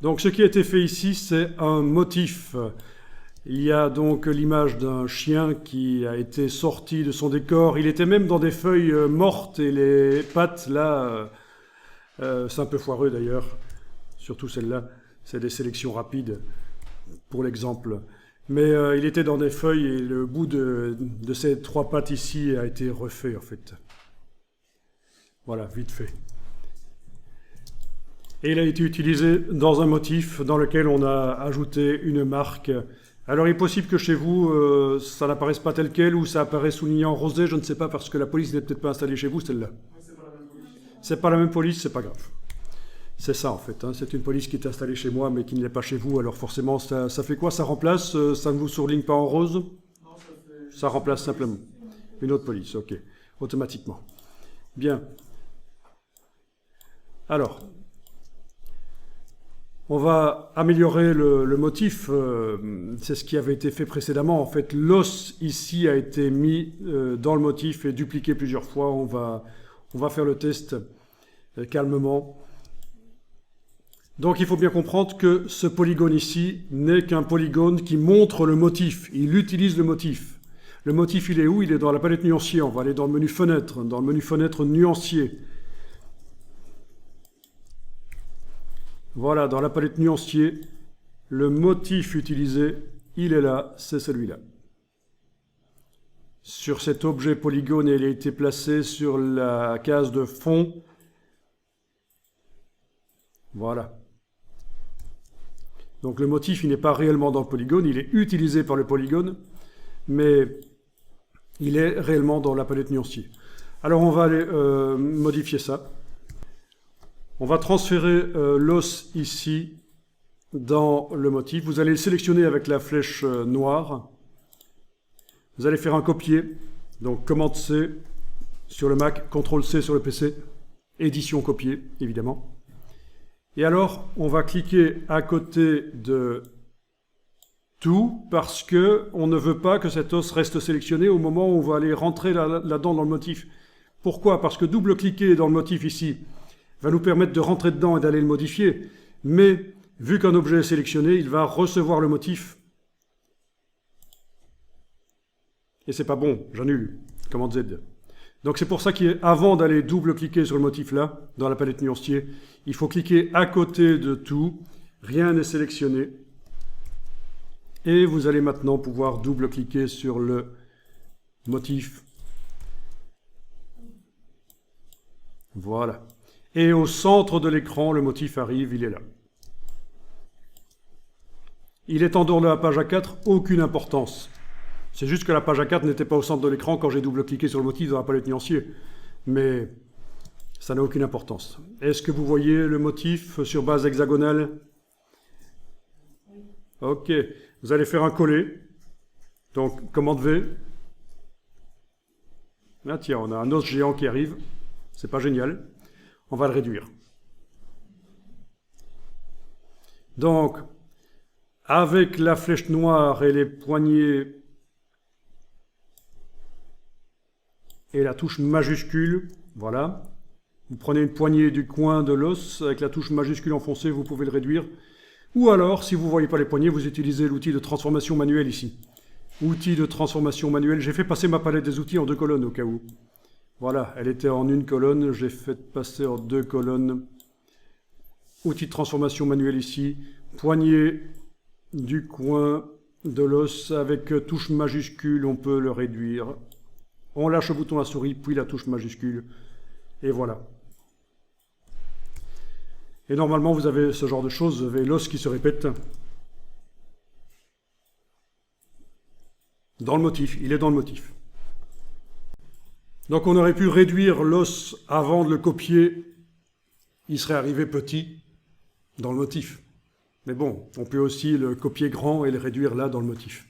Donc ce qui a été fait ici, c'est un motif. Il y a donc l'image d'un chien qui a été sorti de son décor. Il était même dans des feuilles mortes et les pattes, là, c'est un peu foireux d'ailleurs, surtout celle-là. C'est des sélections rapides pour l'exemple. Mais il était dans des feuilles et le bout de ces trois pattes ici a été refait en fait. Voilà, vite fait. Et il a été utilisé dans un motif dans lequel on a ajouté une marque. Alors il est possible que chez vous, ça n'apparaisse pas tel quel ou ça apparaît souligné en rosé, je ne sais pas, parce que la police n'est peut-être pas installée chez vous, celle-là. C'est pas la même police, c'est pas grave. C'est ça en fait, hein. C'est une police qui est installée chez moi mais qui ne l'est pas chez vous, alors forcément ça fait quoi? Ça remplace, ça ne vous surligne pas en rose? Non, ça remplace simplement. Une autre police, ok, automatiquement. Bien. Alors, on va améliorer le motif, c'est ce qui avait été fait précédemment. En fait, l'os ici a été mis dans le motif et dupliqué plusieurs fois. On va faire le test calmement. Donc il faut bien comprendre que ce polygone ici n'est qu'un polygone qui montre le motif. Il utilise le motif. Le motif, il est où? Il est dans la palette nuancier. On va aller dans le menu fenêtre, dans le menu fenêtre nuancier. Voilà, dans la palette nuancier, le motif utilisé, il est là, c'est celui-là. Sur cet objet polygone, il a été placé sur la case de fond. Voilà. Donc le motif, il n'est pas réellement dans le polygone, il est utilisé par le polygone, mais il est réellement dans la palette nuancier. Alors on va aller modifier ça. On va transférer l'os ici dans le motif. Vous allez le sélectionner avec la flèche noire. Vous allez faire un copier. Donc commande C sur le Mac, CTRL C sur le PC. Édition copier, évidemment. Et alors, on va cliquer à côté de tout parce que on ne veut pas que cet os reste sélectionné au moment où on va aller rentrer là-dedans dans le motif. Pourquoi? Parce que double-cliquer dans le motif ici va nous permettre de rentrer dedans et d'aller le modifier. Mais, vu qu'un objet est sélectionné, il va recevoir le motif. Et c'est pas bon, j'annule. Commande Z. Donc c'est pour ça qu'avant d'aller double-cliquer sur le motif là, dans la palette nuancier, il faut cliquer à côté de tout. Rien n'est sélectionné. Et vous allez maintenant pouvoir double-cliquer sur le motif. Voilà. Et au centre de l'écran, le motif arrive, il est là. Il est en dehors de la page A4, aucune importance. C'est juste que la page A4 n'était pas au centre de l'écran quand j'ai double-cliqué sur le motif dans la palette nuancier. Mais ça n'a aucune importance. Est-ce que vous voyez le motif sur base hexagonale? Ok. Vous allez faire un coller. Donc, commande V. Ah tiens, on a un os géant qui arrive. C'est pas génial. On va le réduire. Donc, avec la flèche noire et les poignées et la touche majuscule, voilà. Vous prenez une poignée du coin de l'os, avec la touche majuscule enfoncée, vous pouvez le réduire. Ou alors, si vous ne voyez pas les poignées, vous utilisez l'outil de transformation manuelle ici. Outil de transformation manuelle. J'ai fait passer ma palette des outils en 2 colonnes au cas où. Voilà, elle était en 1 colonne, j'ai fait passer en 2 colonnes. Outil de transformation manuelle ici. Poignée du coin de l'os avec touche majuscule, on peut le réduire. On lâche le bouton à souris, puis la touche majuscule. Et voilà. Et normalement, vous avez ce genre de choses, vous avez l'os qui se répète. Dans le motif, il est dans le motif. Donc on aurait pu réduire l'os avant de le copier. Il serait arrivé petit dans le motif. Mais bon, on peut aussi le copier grand et le réduire là dans le motif.